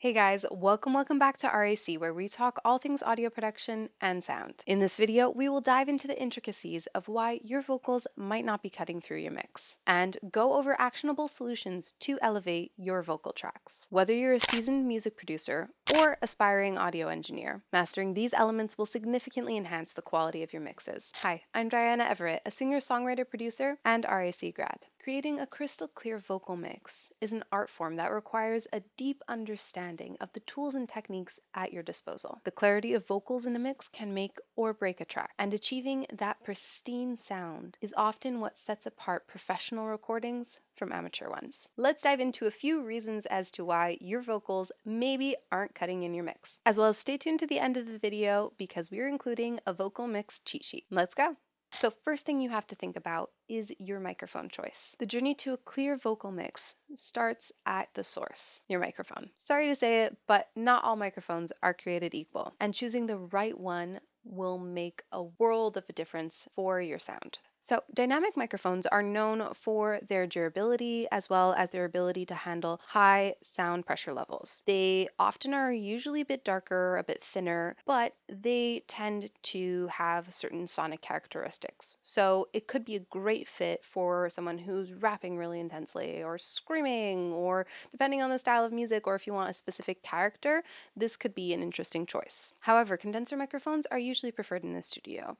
Hey guys, welcome back to RAC, where we talk all things audio production and sound. In this video, we will dive into the intricacies of why your vocals might not be cutting through your mix, and go over actionable solutions to elevate your vocal tracks. Whether you're a seasoned music producer or aspiring audio engineer, mastering these elements will significantly enhance the quality of your mixes. Hi, I'm Diana Everett, a singer-songwriter, producer, and RAC grad. Creating a crystal clear vocal mix is an art form that requires a deep understanding of the tools and techniques at your disposal. The clarity of vocals in a mix can make or break a track, and achieving that pristine sound is often what sets apart professional recordings from amateur ones. Let's dive into a few reasons as to why your vocals maybe aren't cutting in your mix, as well as stay tuned to the end of the video because we're including a vocal mix cheat sheet. Let's go! So first thing you have to think about is your microphone choice. The journey to a clear vocal mix starts at the source, your microphone. Sorry to say it, but not all microphones are created equal, and choosing the right one will make a world of a difference for your sound. So, dynamic microphones are known for their durability as well as their ability to handle high sound pressure levels. They often are usually a bit darker, a bit thinner, but they tend to have certain sonic characteristics. So, it could be a great fit for someone who's rapping really intensely or screaming, or depending on the style of music, or if you want a specific character, this could be an interesting choice. However, condenser microphones are usually preferred in the studio.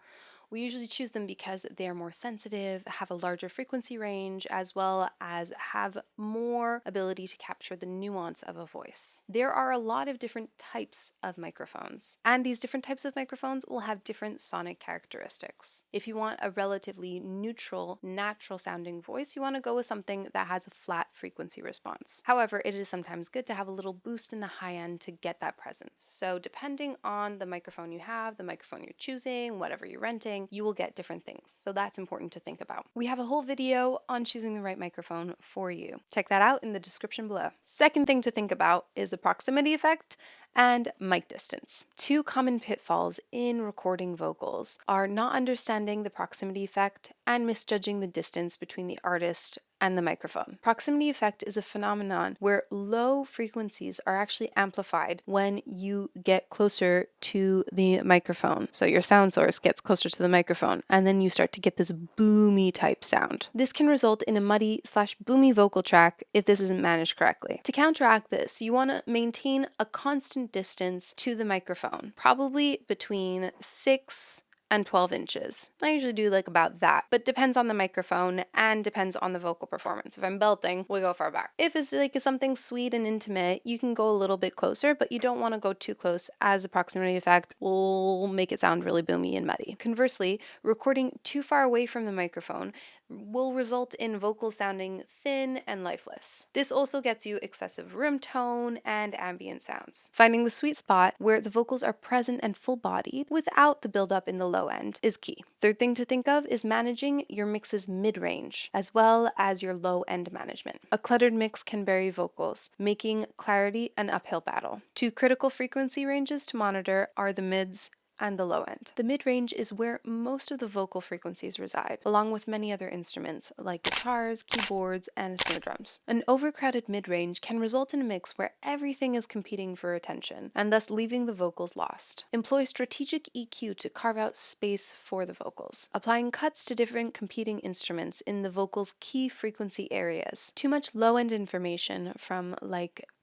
We usually choose them because they are more sensitive, have a larger frequency range, as well as have more ability to capture the nuance of a voice. There are a lot of different types of microphones, and these different types of microphones will have different sonic characteristics. If you want a relatively neutral, natural sounding voice, you want to go with something that has a flat frequency response. However, it is sometimes good to have a little boost in the high end to get that presence. So depending on the microphone you have, the microphone you're choosing, whatever you're renting, you will get different things. So that's important to think about. We have a whole video on choosing the right microphone for you. Check that out in the description below. Second thing to think about is the proximity effect and mic distance. Two common pitfalls in recording vocals are not understanding the proximity effect and misjudging the distance between the artist and the microphone. Proximity effect is a phenomenon where low frequencies are actually amplified when you get closer to the microphone. So your sound source gets closer to the microphone, and then you start to get this boomy type sound. This can result in a muddy/boomy vocal track if this isn't managed correctly. To counteract this, you want to maintain a constant distance to the microphone, probably between 6 and 12 inches. I usually do like about that, but depends on the microphone and depends on the vocal performance. If I'm belting, we go far back. If it's like something sweet and intimate, you can go a little bit closer, but you don't want to go too close, as the proximity effect will make it sound really boomy and muddy. Conversely, recording too far away from the microphone will result in vocals sounding thin and lifeless. This also gets you excessive room tone and ambient sounds. Finding the sweet spot where the vocals are present and full-bodied without the buildup in the low end is key. Third thing to think of is managing your mix's mid-range as well as your low-end management. A cluttered mix can bury vocals, making clarity an uphill battle. Two critical frequency ranges to monitor are the mids and the low end. The mid-range is where most of the vocal frequencies reside, along with many other instruments like guitars, keyboards, and snare drums. An overcrowded mid-range can result in a mix where everything is competing for attention, and thus leaving the vocals lost. Employ strategic EQ to carve out space for the vocals, applying cuts to different competing instruments in the vocal's key frequency areas. Too much low-end information from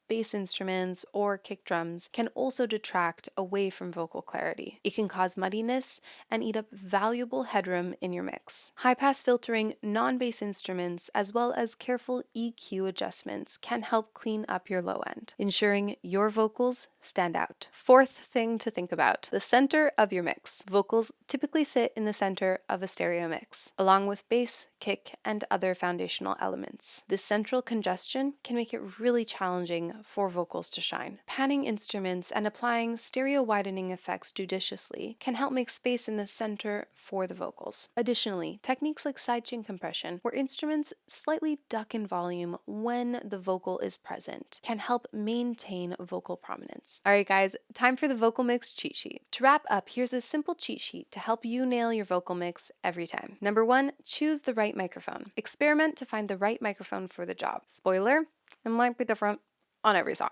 bass instruments or kick drums can also detract away from vocal clarity. It can cause muddiness and eat up valuable headroom in your mix. High-pass filtering non-bass instruments as well as careful EQ adjustments can help clean up your low end, ensuring your vocals stand out. Fourth thing to think about, the center of your mix. Vocals typically sit in the center of a stereo mix, along with bass, kick, and other foundational elements. This central congestion can make it really challenging for vocals to shine. Panning instruments and applying stereo widening effects judiciously can help make space in the center for the vocals. Additionally, techniques like sidechain compression, where instruments slightly duck in volume when the vocal is present, can help maintain vocal prominence. Alright guys, time for the vocal mix cheat sheet. To wrap up, here's a simple cheat sheet to help you nail your vocal mix every time. Number 1, choose the right microphone. Experiment to find the right microphone for the job. Spoiler, it might be different on every song.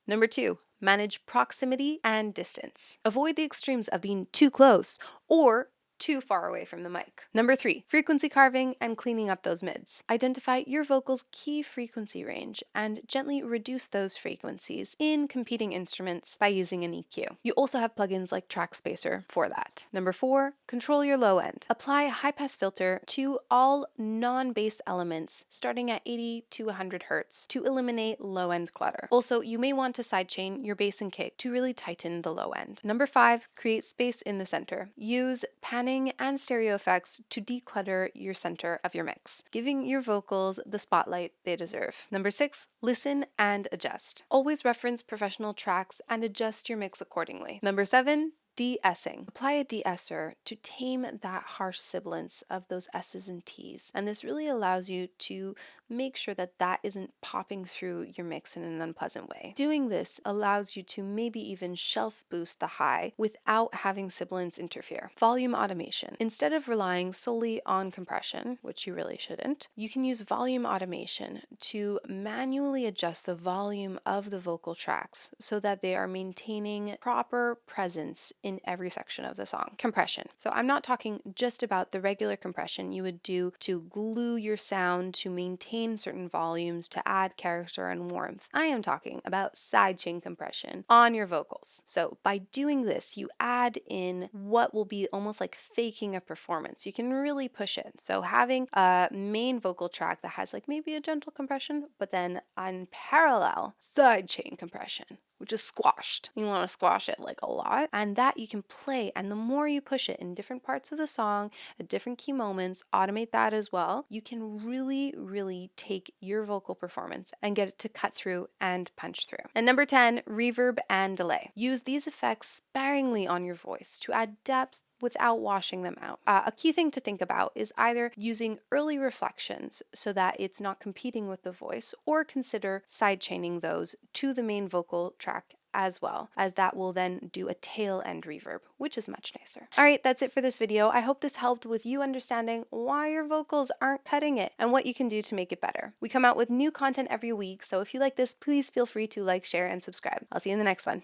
Number 2, manage proximity and distance. Avoid the extremes of being too close or too far away from the mic. Number 3, frequency carving and cleaning up those mids. Identify your vocal's key frequency range and gently reduce those frequencies in competing instruments by using an EQ. You also have plugins like Track Spacer for that. Number 4, control your low end. Apply a high pass filter to all non-bass elements starting at 80 to 100 Hz to eliminate low end clutter. Also, you may want to sidechain your bass and kick to really tighten the low end. Number 5, create space in the center. Use panning and stereo effects to declutter your center of your mix, giving your vocals the spotlight they deserve. Number 6, listen and adjust. Always reference professional tracks and adjust your mix accordingly. Number 7, de-essing. Apply a de-esser to tame that harsh sibilance of those S's and T's. And this really allows you to make sure that that isn't popping through your mix in an unpleasant way. Doing this allows you to maybe even shelf boost the high without having sibilance interfere. Volume automation. Instead of relying solely on compression, which you really shouldn't, you can use volume automation to manually adjust the volume of the vocal tracks so that they are maintaining proper presence in every section of the song. Compression. So I'm not talking just about the regular compression you would do to glue your sound to maintain certain volumes to add character and warmth. I am talking about sidechain compression on your vocals. So by doing this, you add in what will be almost like faking a performance. You can really push it. So having a main vocal track that has like maybe a gentle compression, but then on parallel sidechain compression, which is squashed. You want to squash it like a lot, and that you can play. And the more you push it in different parts of the song at different key moments, automate that as well, you can really take your vocal performance and get it to cut through and punch through. And number 10, reverb and delay. Use these effects sparingly on your voice to add depth without washing them out. A key thing to think about is either using early reflections so that it's not competing with the voice, or consider sidechaining those to the main vocal track as well, as that will then do a tail end reverb, which is much nicer. All right, that's it for this video. I hope this helped with you understanding why your vocals aren't cutting it and what you can do to make it better. We come out with new content every week, so if you like this, please feel free to like, share, and subscribe. I'll see you in the next one.